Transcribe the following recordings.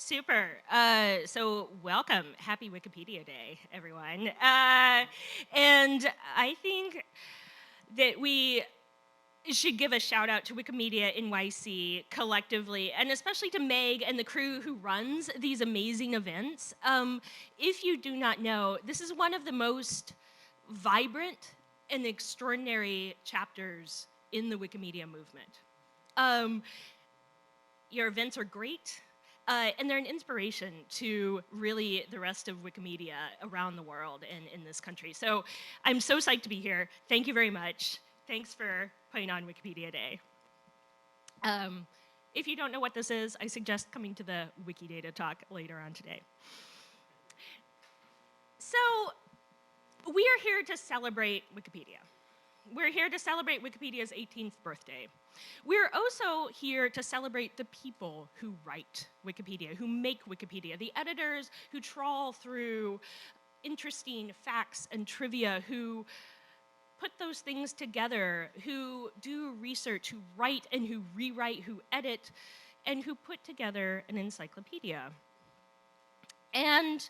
Super. So welcome. Happy Wikipedia Day, everyone. And I think that we should give a shout out to Wikimedia NYC collectively, and especially to Meg and the crew who runs these amazing events. If you do not know, this is one of the most vibrant and extraordinary chapters in the Wikimedia movement. Your events are great. And they're an inspiration to really the rest of Wikimedia around the world and in this country. So I'm so psyched to be here. Thank you very much. Thanks for putting on Wikipedia Day. If you don't know what this is, I suggest coming to the Wikidata talk later on today. So we are here to celebrate Wikipedia. We're here to celebrate Wikipedia's 18th birthday. We're also here to celebrate the people who write Wikipedia, who make Wikipedia, the editors who trawl through interesting facts and trivia, who put those things together, who do research, who write and who rewrite, who edit, and who put together an encyclopedia. And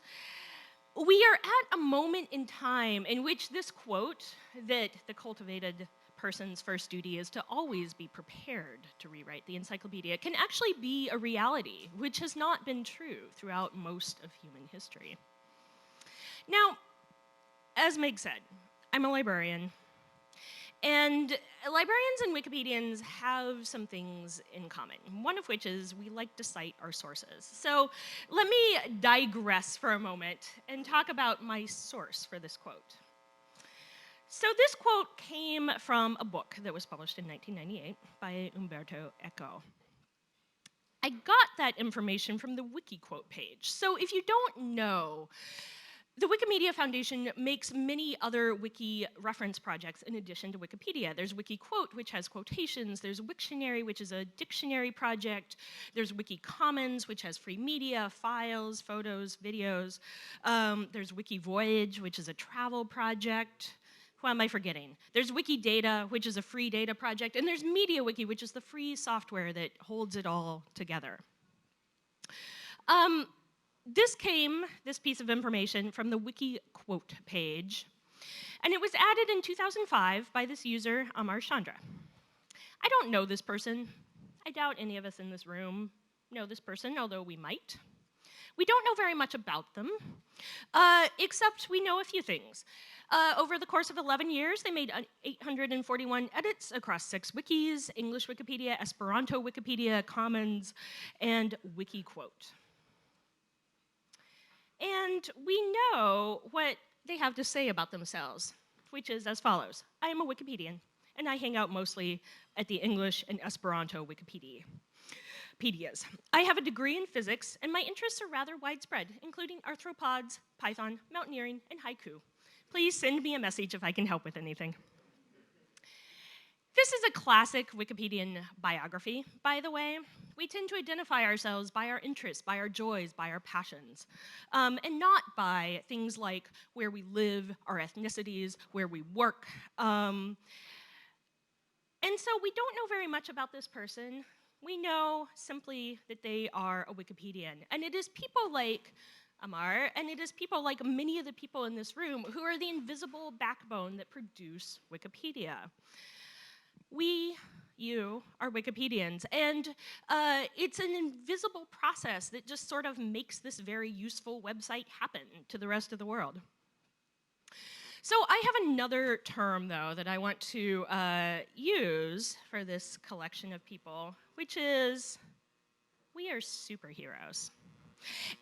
we are at a moment in time in which this quote that the cultivated person's first duty is to always be prepared to rewrite the encyclopedia can actually be a reality, which has not been true throughout most of human history. Now, as Meg said, I'm a librarian, and librarians and Wikipedians have some things in common, one of which is we like to cite our sources. So let me digress for a moment and talk about my source for this quote. So this quote came from a book that was published in 1998 by Umberto Eco. I got that information from the WikiQuote page. So if you don't know, the Wikimedia Foundation makes many other wiki reference projects in addition to Wikipedia. There's WikiQuote, which has quotations. There's Wiktionary, which is a dictionary project. There's WikiCommons, which has free media, files, photos, videos. There's WikiVoyage, which is a travel project. Who am I forgetting? There's Wikidata, which is a free data project. And there's MediaWiki, which is the free software that holds it all together. This piece of information, from the WikiQuote page, and it was added in 2005 by this user, Amar Chandra. I don't know this person. I doubt any of us in this room know this person, although we might. We don't know very much about them, except we know a few things. Over the course of 11 years, they made 841 edits across 6 wikis: English Wikipedia, Esperanto Wikipedia, Commons, and WikiQuote. And we know what they have to say about themselves, which is as follows. I am a Wikipedian, and I hang out mostly at the English and Esperanto Wikipedias. I have a degree in physics, and my interests are rather widespread, including arthropods, Python, mountaineering, and haiku. Please send me a message if I can help with anything. This is a classic Wikipedian biography, by the way. We tend to identify ourselves by our interests, by our joys, by our passions, and not by things like where we live, our ethnicities, where we work. And so we don't know very much about this person. We know simply that they are a Wikipedian. And it is people like Amar, and it is people like many of the people in this room who are the invisible backbone that produce Wikipedia. You are Wikipedians, and it's an invisible process that just sort of makes this very useful website happen to the rest of the world. So I have another term, though, that I want to use for this collection of people, which is we are superheroes.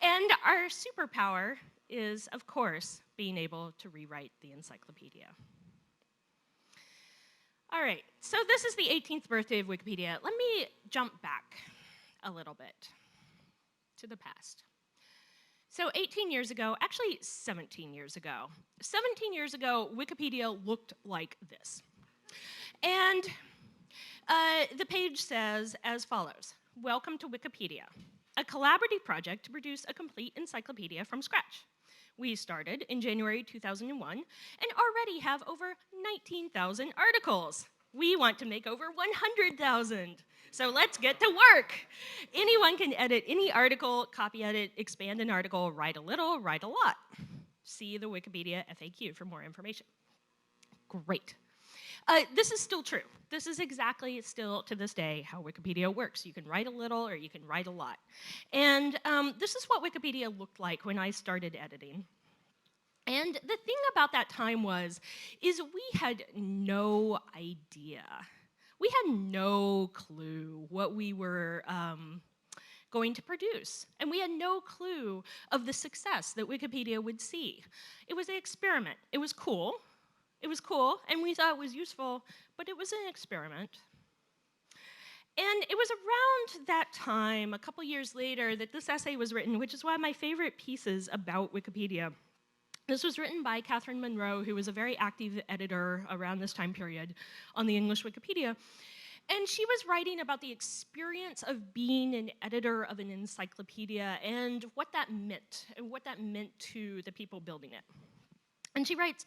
And our superpower is, of course, being able to rewrite the encyclopedia. All right, so this is the 18th birthday of Wikipedia. Let me jump back a little bit to the past. So 18 years ago, actually 17 years ago, Wikipedia looked like this. And the page says as follows: welcome to Wikipedia, a collaborative project to produce a complete encyclopedia from scratch. We started in January 2001 and already have over 19,000 articles. We want to make over 100,000. So let's get to work. Anyone can edit any article, copy edit, expand an article, write a little, write a lot. See the Wikipedia FAQ for more information. Great. This is still true. This is exactly still to this day how Wikipedia works. You can write a little or you can write a lot. And this is what Wikipedia looked like when I started editing. And the thing about that time is we had no idea. We had no clue what we were going to produce. And we had no clue of the success that Wikipedia would see. It was an experiment. It was cool. It was cool, and we thought it was useful, but it was an experiment. And it was around that time, a couple years later, that this essay was written, which is one of my favorite pieces about Wikipedia. This was written by Catherine Monroe, who was a very active editor around this time period on the English Wikipedia. And she was writing about the experience of being an editor of an encyclopedia and what that meant to the people building it. And she writes,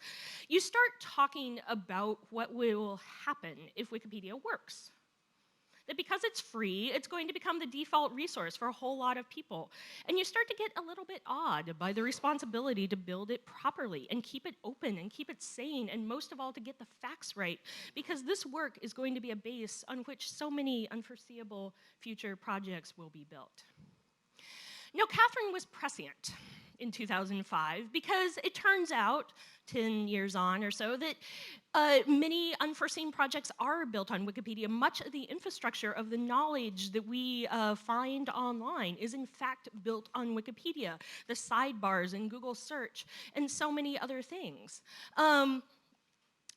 you start talking about what will happen if Wikipedia works. That because it's free, it's going to become the default resource for a whole lot of people. And you start to get a little bit awed by the responsibility to build it properly and keep it open and keep it sane, and most of all, to get the facts right, because this work is going to be a base on which so many unforeseeable future projects will be built. Now, Catherine was prescient in 2005 because it turns out, 10 years on or so, that many unforeseen projects are built on Wikipedia. Much of the infrastructure of the knowledge that we find online is in fact built on Wikipedia. The sidebars in Google search and so many other things.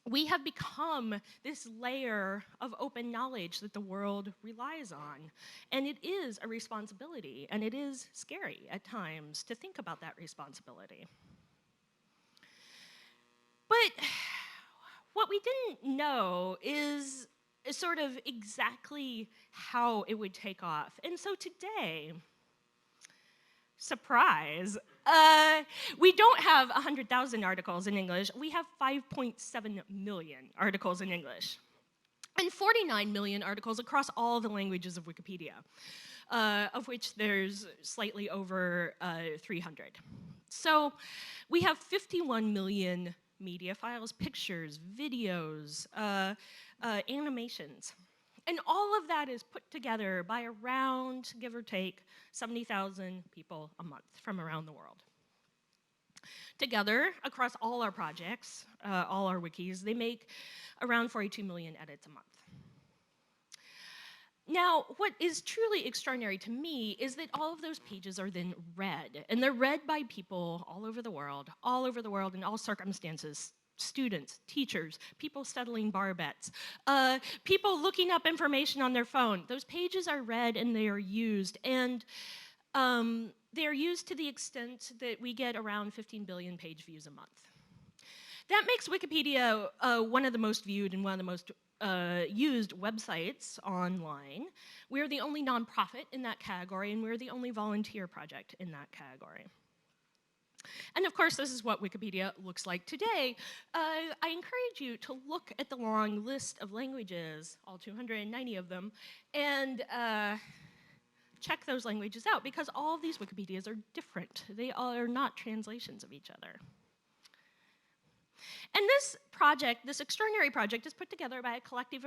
We have become this layer of open knowledge that the world relies on. And it is a responsibility, and it is scary at times to think about that responsibility. But what we didn't know is sort of exactly how it would take off. And so today, surprise, we don't have 100,000 articles in English. We have 5.7 million articles in English, and 49 million articles across all the languages of Wikipedia, of which there's slightly over 300. So we have 51 million media files, pictures, videos, animations. And all of that is put together by around, give or take, 70,000 people a month from around the world. Together, across all our projects, all our wikis, they make around 42 million edits a month. Now, what is truly extraordinary to me is that all of those pages are then read, and they're read by people all over the world, in all circumstances. Students, teachers, people settling bar bets, people looking up information on their phone. Those pages are read and they are used, and they are used to the extent that we get around 15 billion page views a month. That makes Wikipedia one of the most viewed and one of the most used websites online. We're the only nonprofit in that category, and we're the only volunteer project in that category. And of course, this is what Wikipedia looks like today. I encourage you to look at the long list of languages, all 290 of them, and check those languages out, because all of these Wikipedias are different. They are not translations of each other. And this project, this extraordinary project, is put together by a collective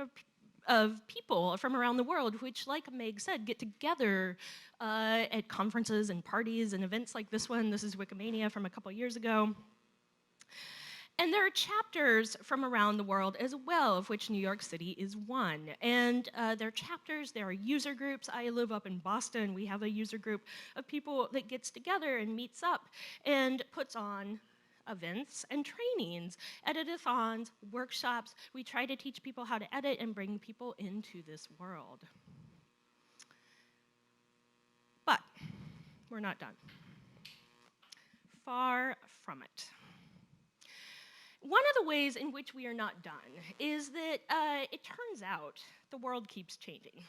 of people from around the world, which, like Meg said, get together at conferences and parties and events like this one. This is Wikimania from a couple years ago. And there are chapters from around the world as well, of which New York City is one. And there are chapters, there are user groups. I live up in Boston. We have a user group of people that gets together and meets up and puts on events and trainings, edit-a-thons, workshops. We try to teach people how to edit and bring people into this world. But we're not done. Far from it. One of the ways in which we are not done is that it turns out the world keeps changing.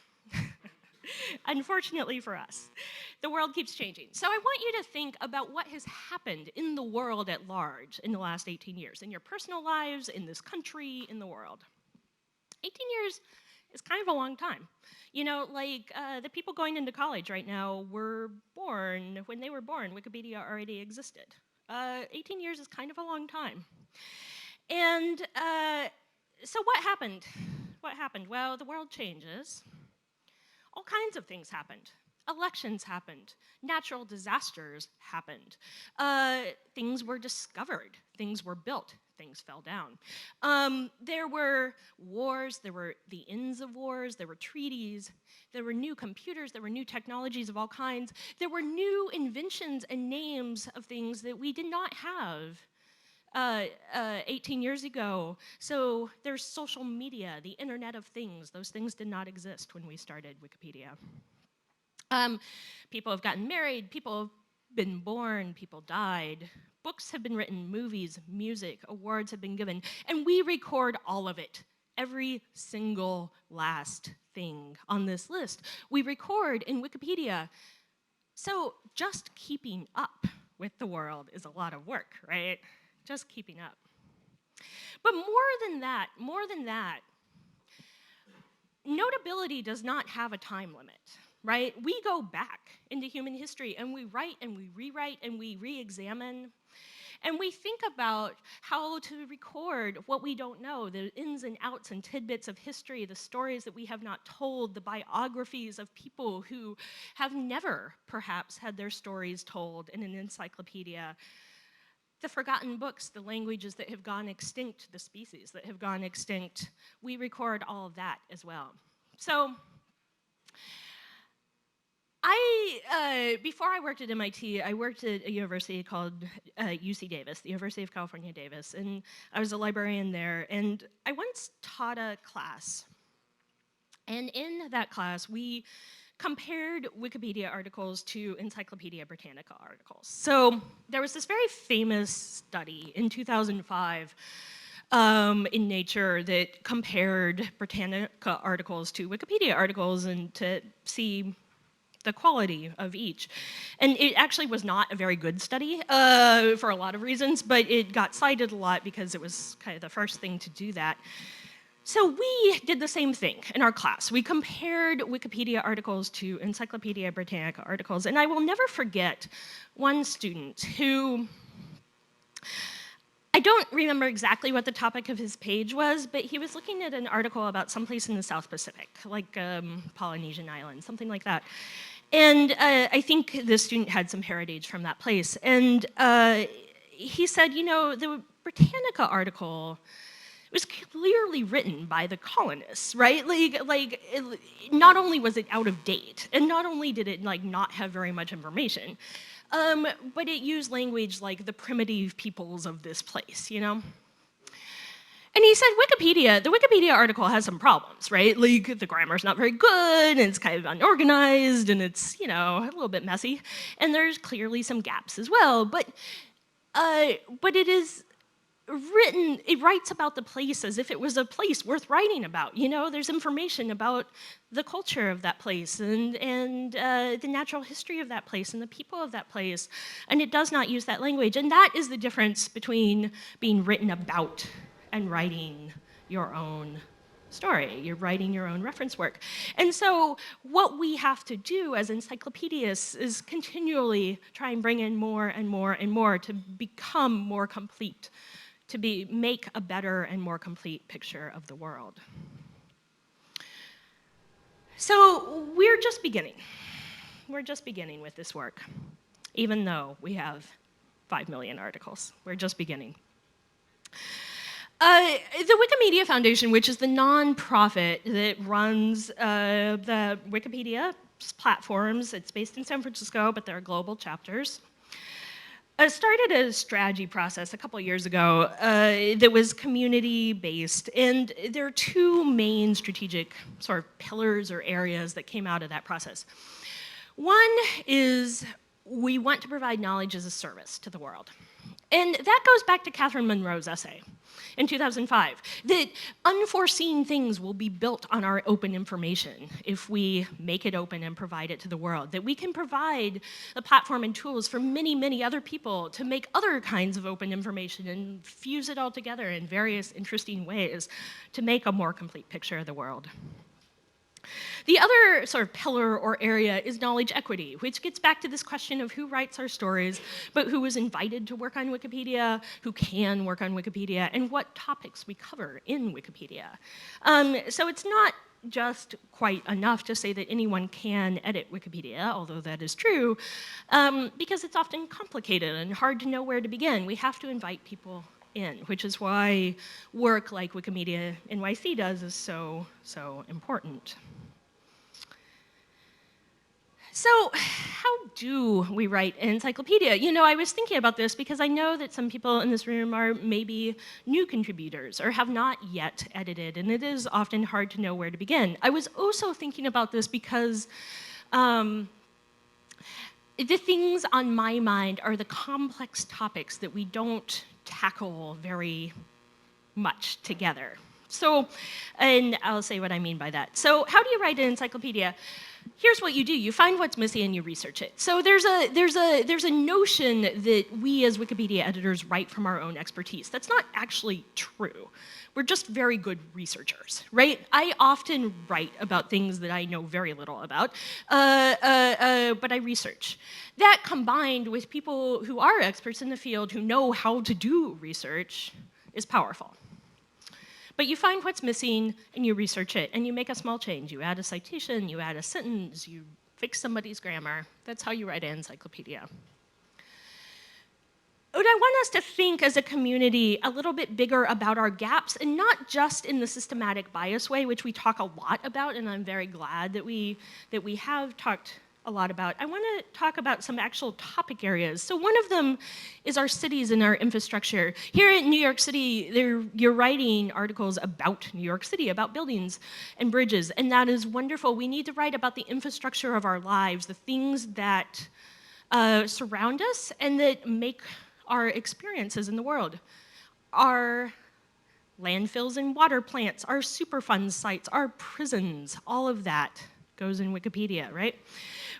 Unfortunately for us, the world keeps changing. So I want you to think about what has happened in the world at large in the last 18 years, in your personal lives, in this country, in the world. 18 years is kind of a long time. You know, like the people going into college right now were born, when they were born, Wikipedia already existed. 18 years is kind of a long time. And so what happened? What happened? Well, the world changes. All kinds of things happened. Elections happened. Natural disasters happened. Things were discovered. Things were built. Things fell down. There were wars. There were the ends of wars. There were treaties. There were new computers. There were new technologies of all kinds. There were new inventions and names of things that we did not have 18 years ago. So there's social media, the Internet of Things. Those things did not exist when we started Wikipedia. People have gotten married, people have been born, people died. Books have been written, movies, music, awards have been given, and we record all of it. Every single last thing on this list we record in Wikipedia. So just keeping up with the world is a lot of work, right? Just keeping up. But more than that, notability does not have a time limit, right? We go back into human history and we write and we rewrite and we re-examine. And we think about how to record what we don't know, the ins and outs and tidbits of history, the stories that we have not told, the biographies of people who have never, perhaps, had their stories told in an encyclopedia. The forgotten books, the languages that have gone extinct, the species that have gone extinct, we record all of that as well. So, before I worked at MIT, I worked at a university called UC Davis, the University of California, Davis, and I was a librarian there, and I once taught a class, and in that class, we compared Wikipedia articles to Encyclopedia Britannica articles. So there was this very famous study in 2005 in Nature that compared Britannica articles to Wikipedia articles and to see the quality of each. And it actually was not a very good study for a lot of reasons, but it got cited a lot because it was kind of the first thing to do that. So we did the same thing in our class. We compared Wikipedia articles to Encyclopedia Britannica articles, and I will never forget one student who, I don't remember exactly what the topic of his page was, but he was looking at an article about someplace in the South Pacific, like Polynesian island, something like that. And I think this student had some heritage from that place. And he said, you know, the Britannica article was clearly written by the colonists, right? Not only was it out of date, and not only did it not have very much information, but it used language like the primitive peoples of this place, you know? And he said, the Wikipedia article has some problems, right? Like, the grammar's not very good, and it's kind of unorganized, and it's, you know, a little bit messy. And there's clearly some gaps as well, but it is written, it writes about the place as if it was a place worth writing about, you know? There's information about the culture of that place and the natural history of that place and the people of that place, and it does not use that language. And that is the difference between being written about and writing your own story. You're writing your own reference work. And so what we have to do as encyclopedists is continually try and bring in more and more and more to become more complete, to make a better and more complete picture of the world. So we're just beginning. We're just beginning with this work, even though we have 5 million articles. We're just beginning. The Wikimedia Foundation, which is the nonprofit that runs the Wikipedia platforms, it's based in San Francisco, but there are global chapters, started a strategy process a couple of years ago that was community-based, and there are two main strategic sort of pillars or areas that came out of that process. One is we want to provide knowledge as a service to the world. And that goes back to Catherine Monroe's essay in 2005, that unforeseen things will be built on our open information if we make it open and provide it to the world, that we can provide a platform and tools for many, many other people to make other kinds of open information and fuse it all together in various interesting ways to make a more complete picture of the world. The other sort of pillar or area is knowledge equity, which gets back to this question of who writes our stories, but who is invited to work on Wikipedia, who can work on Wikipedia, and what topics we cover in Wikipedia. So it's not just quite enough to say that anyone can edit Wikipedia, although that is true, because it's often complicated and hard to know where to begin. We have to invite people in, which is why work like Wikimedia NYC does is so important. So how do we write an encyclopedia? You know, I was thinking about this because I know that some people in this room are maybe new contributors or have not yet edited, and it is often hard to know where to begin. I was also thinking about this because the things on my mind are the complex topics that we don't tackle very much together. So, and I'll say what I mean by that. So how do you write an encyclopedia? Here's what you do. You find what's missing and you research it. So there's a notion that we as Wikipedia editors write from our own expertise. That's not actually true. We're just very good researchers, right? I often write about things that I know very little about, but I research. That combined with people who are experts in the field who know how to do research is powerful. But you find what's missing and you research it and you make a small change. You add a citation, you add a sentence, you fix somebody's grammar. That's how you write an encyclopedia. But I want us to think as a community a little bit bigger about our gaps, and not just in the systematic bias way, which we talk a lot about, and I'm very glad that we have talked a lot about. I want to talk about some actual topic areas. So one of them is our cities and our infrastructure. Here in New York City, you're writing articles about New York City, about buildings and bridges, and that is wonderful. We need to write about the infrastructure of our lives, the things that surround us and that make our experiences in the world. Our landfills and water plants, our Superfund sites, our prisons, all of that goes in Wikipedia, right?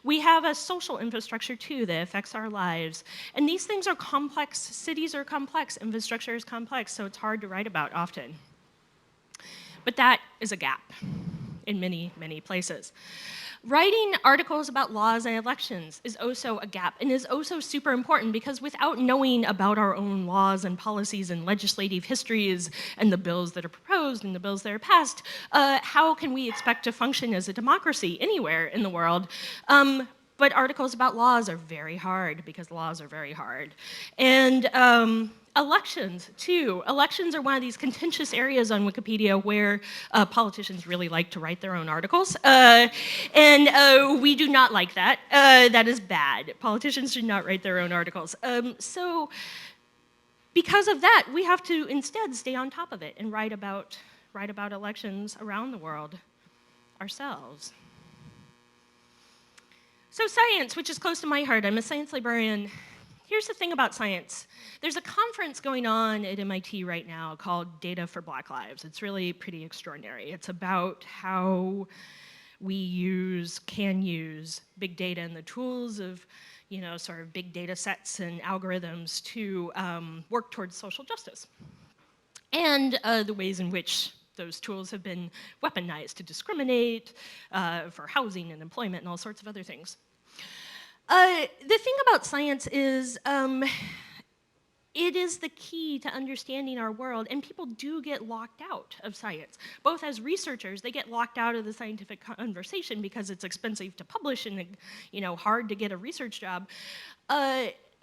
We have a social infrastructure too that affects our lives. And these things are complex. Cities are complex. Infrastructure is complex, so it's hard to write about often. But that is a gap in many, many places. Writing articles about laws and elections is also a gap, and is also super important because without knowing about our own laws and policies and legislative histories and the bills that are proposed and the bills that are passed, how can we expect to function as a democracy anywhere in the world? But articles about laws are very hard because laws are very hard. And elections, too. Elections are one of these contentious areas on Wikipedia where politicians really like to write their own articles. And we do not like that. That is bad. Politicians should not write their own articles. So because of that, we have to instead stay on top of it and write about elections around the world ourselves. So science, which is close to my heart. I'm a science librarian. Here's the thing about science. There's a conference going on at MIT right now called Data for Black Lives. It's really pretty extraordinary. It's about how we can use big data and the tools of, sort of big data sets and algorithms to work towards social justice. And the ways in which those tools have been weaponized to discriminate for housing and employment and all sorts of other things. The thing about science is it is the key to understanding our world, and people do get locked out of science. Both as researchers, they get locked out of the scientific conversation because it's expensive to publish and hard to get a research job.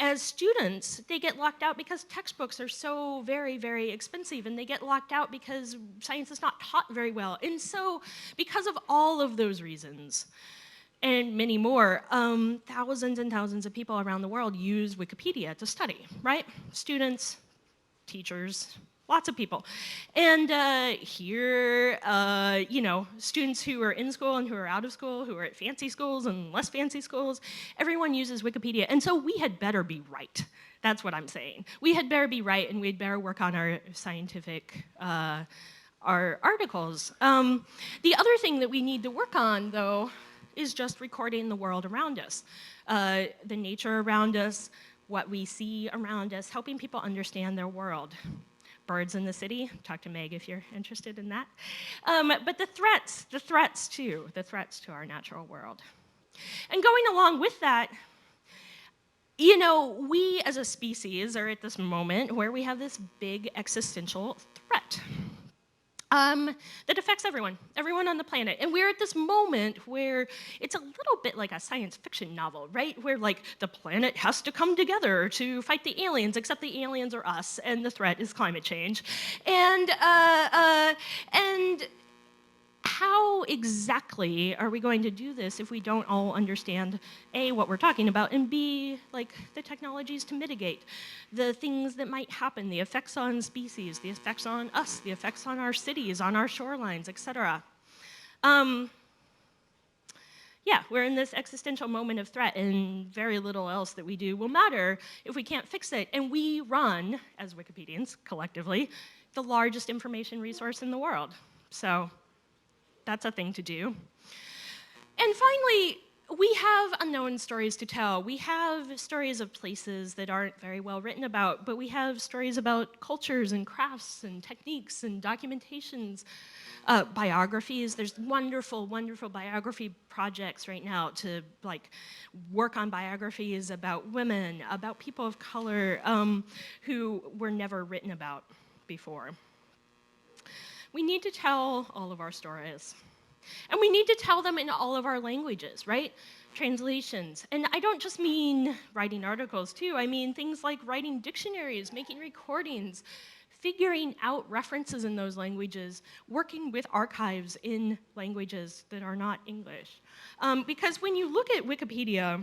As students, they get locked out because textbooks are so very, very expensive, and they get locked out because science is not taught very well. And so, because of all of those reasons, and many more, thousands and thousands of people around the world use Wikipedia to study, right? Students, teachers, lots of people. And here, students who are in school and who are out of school, who are at fancy schools and less fancy schools, everyone uses Wikipedia. And so we had better be right. That's what I'm saying. We had better be right, and we'd better work on our scientific our articles. The other thing that we need to work on, though, is just recording the world around us, the nature around us, what we see around us, helping people understand their world. birds in the city. Talk to Meg if you're interested in that. But the threats to our natural world. And going along with that, you know, we as a species are at this moment where we have this big existential threat that affects everyone on the planet. And we're at this moment where it's a little bit like a science fiction novel, right? Where like the planet has to come together to fight the aliens, except the aliens are us, and the threat is climate change. And how exactly are we going to do this if we don't all understand A, what we're talking about, and B, like the technologies to mitigate the things that might happen, the effects on species, the effects on us, the effects on our cities, on our shorelines, etc. Yeah, we're in this existential moment of threat, and very little else that we do will matter if we can't fix it. And we run, as Wikipedians collectively, the largest information resource in the world. So that's a thing to do. And finally, we have unknown stories to tell. We have stories of places that aren't very well written about, but we have stories about cultures and crafts and techniques and documentations, biographies. There's wonderful, wonderful biography projects right now to like work on biographies about women, about people of color who were never written about before. We need to tell all of our stories. And we need to tell them in all of our languages, right? Translations. And I don't just mean writing articles, too. I mean things like writing dictionaries, making recordings, figuring out references in those languages, working with archives in languages that are not English. Because when you look at Wikipedia,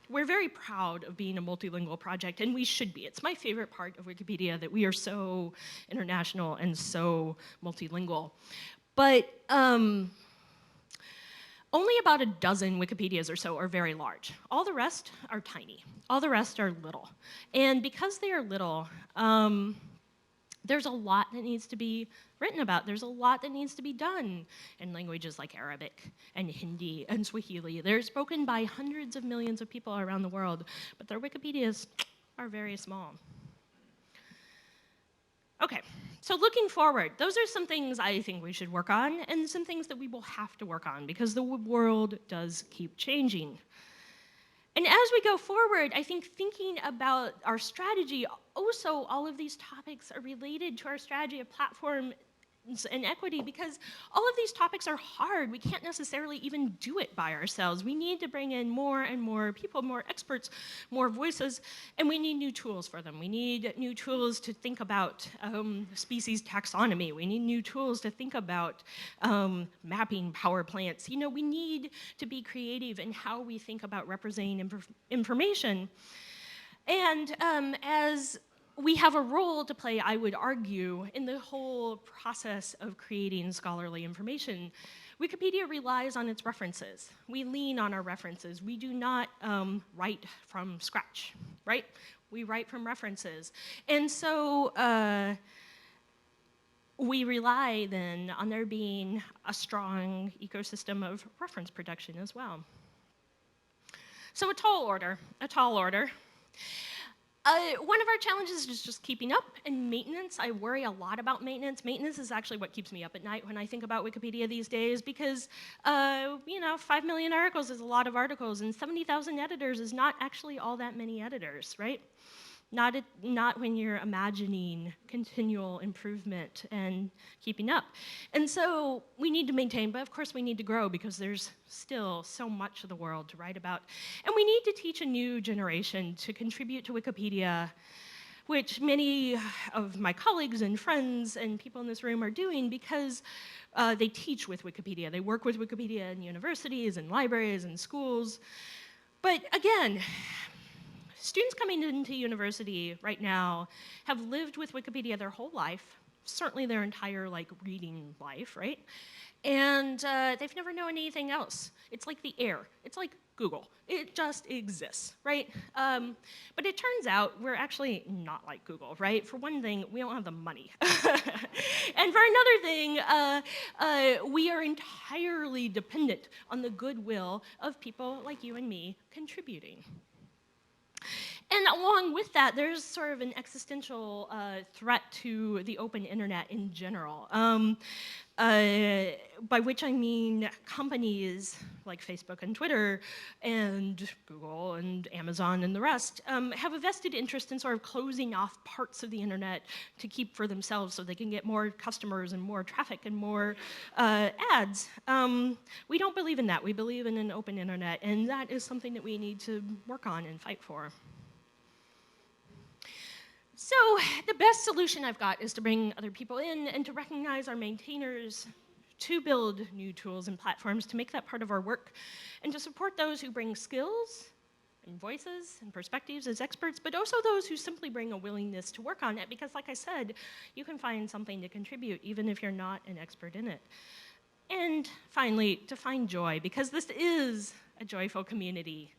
we're very proud of being a multilingual project, and we should be. It's my favorite part of Wikipedia that we are so international and so multilingual. But only about a dozen Wikipedias or so are very large. All the rest are tiny. All the rest are little. And because they are little, there's a lot that needs to be written about. There's a lot that needs to be done in languages like Arabic and Hindi and Swahili. They're spoken by hundreds of millions of people around the world, but their Wikipedias are very small. Okay, so looking forward, those are some things I think we should work on, and some things that we will have to work on because the world does keep changing. And as we go forward, I think thinking about our strategy, also all of these topics are related to our strategy of platform and equity because all of these topics are hard. We can't necessarily even do it by ourselves. We need to bring in more and more people, more experts, more voices, and we need new tools for them. We need new tools to think about species taxonomy. We need new tools to think about mapping power plants. You know, we need to be creative in how we think about representing information. And as we have a role to play, I would argue, in the whole process of creating scholarly information. Wikipedia relies on its references. We lean on our references. We do not write from scratch, right? We write from references. And so we rely then on there being a strong ecosystem of reference production as well. So a tall order. One of our challenges is just keeping up and maintenance. I worry a lot about maintenance. Maintenance is actually what keeps me up at night when I think about Wikipedia these days because, 5 million articles is a lot of articles, and 70,000 editors is not actually all that many editors, right? Not when you're imagining continual improvement and keeping up. And so we need to maintain, but of course we need to grow because there's still so much of the world to write about. And we need to teach a new generation to contribute to Wikipedia, which many of my colleagues and friends and people in this room are doing because they teach with Wikipedia. They work with Wikipedia in universities and libraries and schools. But again, students coming into university right now have lived with Wikipedia their whole life, certainly their entire reading life, right? And they've never known anything else. It's like the air. It's like Google. It just exists, right? But it turns out we're actually not like Google, right? For one thing, we don't have the money. And for another thing, we are entirely dependent on the goodwill of people like you and me contributing. And along with that, there's sort of an existential threat to the open internet in general, by which I mean companies like Facebook and Twitter and Google and Amazon and the rest have a vested interest in sort of closing off parts of the internet to keep for themselves so they can get more customers and more traffic and more ads. We don't believe in that. We believe in an open internet, and that is something that we need to work on and fight for. So the best solution I've got is to bring other people in and to recognize our maintainers, to build new tools and platforms to make that part of our work, and to support those who bring skills and voices and perspectives as experts, but also those who simply bring a willingness to work on it, because like I said, you can find something to contribute even if you're not an expert in it. And finally, to find joy, because this is a joyful community.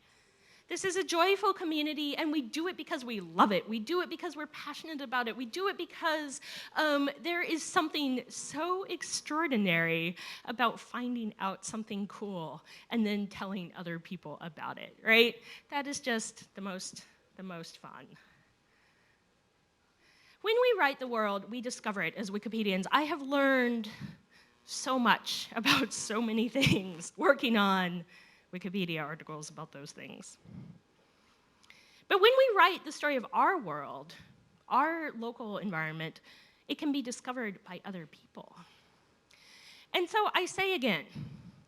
This is a joyful community, and we do it because we love it. We do it because we're passionate about it. We do it because there is something so extraordinary about finding out something cool and then telling other people about it, right? That is just the most fun. When we write the world, we discover it as Wikipedians. I have learned so much about so many things working on Wikipedia articles about those things. But when we write the story of our world, our local environment, it can be discovered by other people. And so I say again,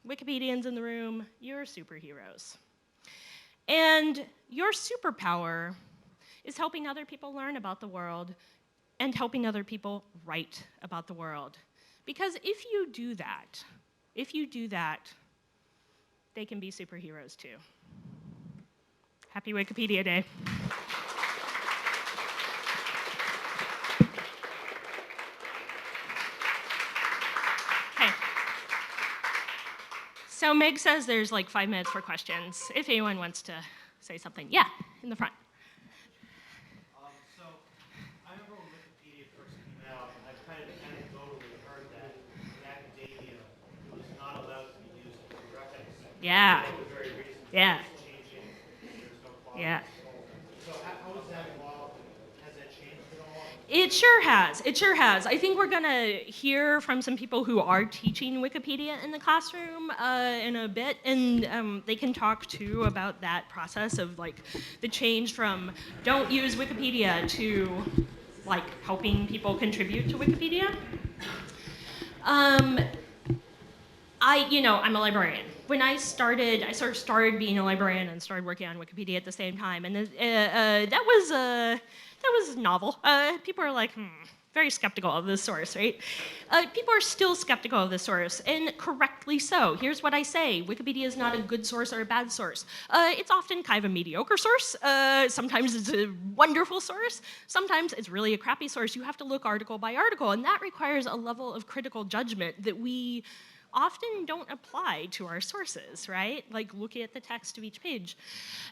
Wikipedians in the room, you're superheroes. And your superpower is helping other people learn about the world and helping other people write about the world. Because if you do that, they can be superheroes too. Happy Wikipedia Day. Okay. So Meg says there's like 5 minutes for questions. If anyone wants to say something. Yeah, in the front. So I remember when Wikipedia first came out, I kind of anecdotally heard that in academia it was not allowed to be used for direct access. Yeah. For the very reason Yeah. it's changing, there's no quality Yeah. control. So how has that evolved? Has that changed at all? It sure has. It sure has. I think we're going to hear from some people who are teaching Wikipedia in the classroom in a bit, and they can talk too about that process of like the change from don't use Wikipedia to like helping people contribute to Wikipedia. I'm a librarian. When I sort of started being a librarian and started working on Wikipedia at the same time, and that was novel. People are like, very skeptical of this source, right? People are still skeptical of this source, and correctly so. Here's what I say: Wikipedia is not a good source or a bad source. It's often kind of a mediocre source. Sometimes it's a wonderful source. Sometimes it's really a crappy source. You have to look article by article, and that requires a level of critical judgment that we often don't apply to our sources, right? Like looking at the text of each page.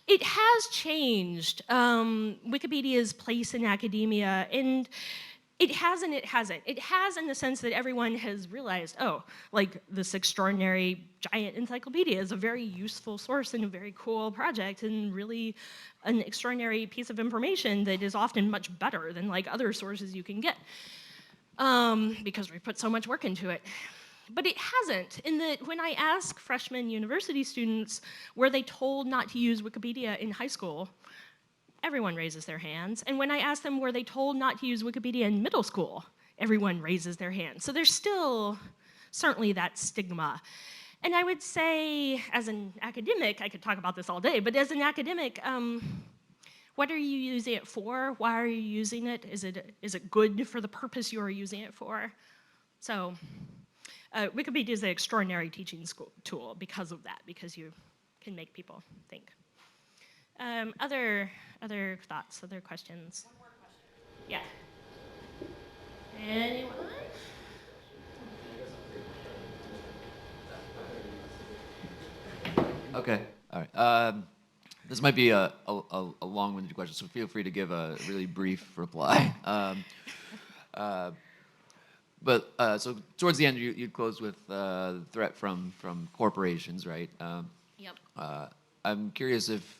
It has changed Wikipedia's place in academia, and it has and it hasn't. It has in the sense that everyone has realized, oh, like this extraordinary giant encyclopedia is a very useful source and a very cool project and really an extraordinary piece of information that is often much better than like other sources you can get because we put so much work into it. But it hasn't, in that when I ask freshman university students, were they told not to use Wikipedia in high school, everyone raises their hands. And when I ask them, were they told not to use Wikipedia in middle school, everyone raises their hands. So there's still certainly that stigma. And I would say, as an academic, I could talk about this all day, but as an academic, what are you using it for? Why are you using it? Is it good for the purpose you are using it for? So Wikipedia is an extraordinary teaching tool because of that, because you can make people think. Other thoughts, other questions? One more question. Yeah. Anyone? Okay, all right. This might be a long-winded question, so feel free to give a really brief reply. So towards the end, you closed with the threat from corporations, right? Yep. I'm curious if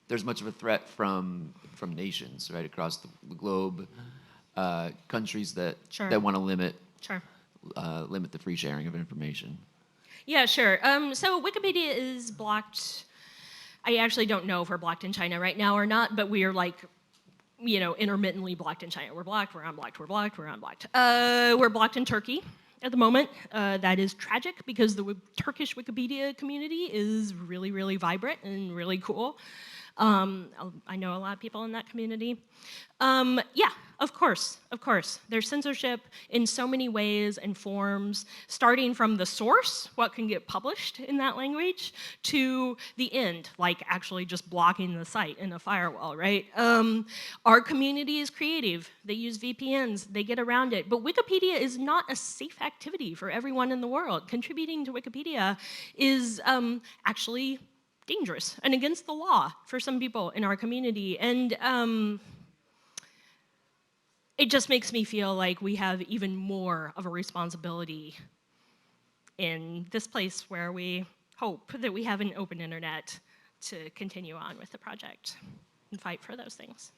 there's much of a threat from nations, right, across the globe, countries that Sure. that want to limit Sure. the free sharing of information. Yeah, sure. So Wikipedia is blocked. I actually don't know if we're blocked in China right now or not, but we are like, intermittently blocked in China. We're blocked, we're unblocked, we're blocked, we're unblocked. We're blocked in Turkey at the moment. That is tragic because the Turkish Wikipedia community is really, really vibrant and really cool. I know a lot of people in that community. Yeah, of course. There's censorship in so many ways and forms, starting from the source, what can get published in that language, to the end, like actually just blocking the site in a firewall, right? Our community is creative. They use VPNs, they get around it. But Wikipedia is not a safe activity for everyone in the world. Contributing to Wikipedia is actually dangerous and against the law for some people in our community. And it just makes me feel like we have even more of a responsibility in this place where we hope that we have an open internet to continue on with the project and fight for those things.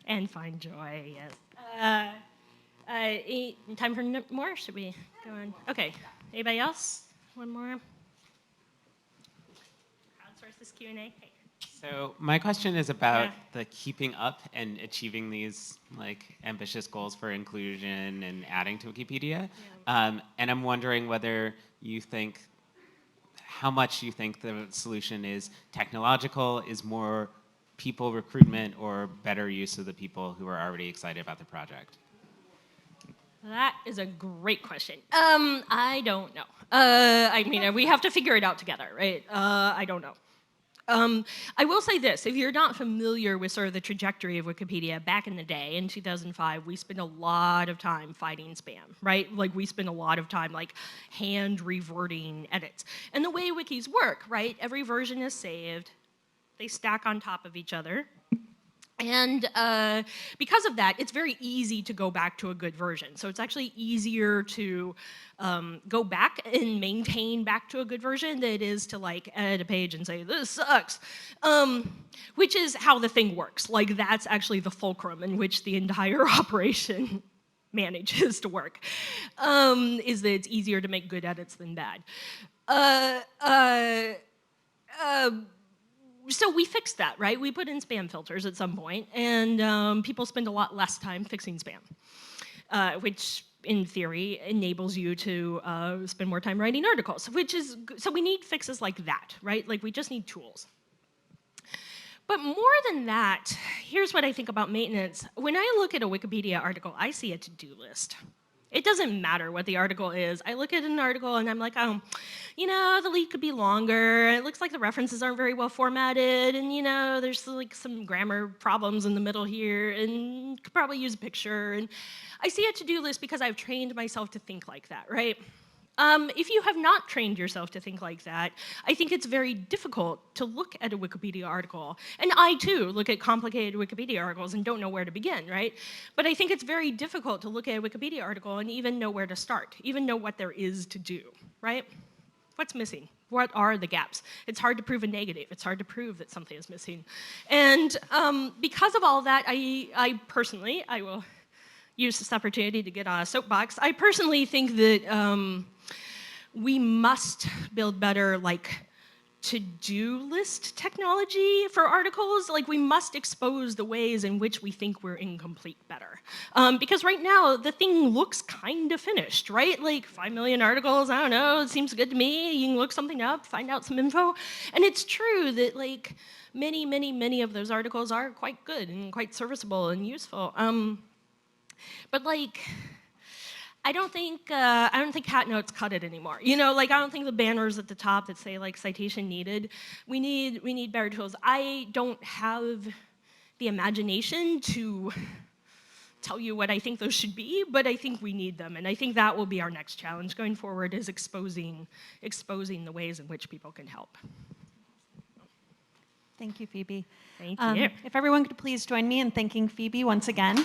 And find joy, yes. Time for more? Should we go on? Okay. Anybody else? One more. Crowdsource this Q&A. Hey. So my question is about the keeping up and achieving these ambitious goals for inclusion and adding to Wikipedia. And I'm wondering whether you think, how much you think the solution is technological, is more people recruitment, or better use of the people who are already excited about the project? That is a great question. I don't know. I mean, we have to figure it out together, right? I don't know. I will say this, if you're not familiar with sort of the trajectory of Wikipedia, back in the day, in 2005, we spent a lot of time fighting spam, right? Like, we spent a lot of time, hand reverting edits. And the way wikis work, right, every version is saved, they stack on top of each other, and because of that, it's very easy to go back to a good version. So it's actually easier to go back and maintain back to a good version than it is to edit a page and say, this sucks, which is how the thing works. That's actually the fulcrum in which the entire operation manages to work, is that it's easier to make good edits than bad. So we fixed that, right? We put in spam filters at some point, and people spend a lot less time fixing spam, which in theory enables you to spend more time writing articles, so we need fixes like that, right? We just need tools. But more than that, here's what I think about maintenance. When I look at a Wikipedia article, I see a to-do list. It doesn't matter what the article is. I look at an article and I'm like, oh, the lead could be longer. It looks like the references aren't very well formatted, and there's some grammar problems in the middle here, and could probably use a picture. And I see a to-do list because I've trained myself to think like that, right? If you have not trained yourself to think like that, I think it's very difficult to look at a Wikipedia article. And I, too, look at complicated Wikipedia articles and don't know where to begin, right? But I think it's very difficult to look at a Wikipedia article and even know where to start, even know what there is to do, right? What's missing? What are the gaps? It's hard to prove a negative. It's hard to prove that something is missing. And because of all that, I personally, I will use this opportunity to get on a soapbox. I personally think that we must build better, to-do list technology for articles. We must expose the ways in which we think we're incomplete better. Because right now, the thing looks kind of finished, right? 5 million articles, I don't know, it seems good to me. You can look something up, find out some info. And it's true that, many of those articles are quite good and quite serviceable and useful. But I don't think hat notes cut it anymore. I don't think the banners at the top that say citation needed. We need better tools. I don't have the imagination to tell you what I think those should be, but I think we need them, and I think that will be our next challenge going forward, is exposing the ways in which people can help. Thank you, Phoebe. Thank you. If everyone could please join me in thanking Phoebe once again.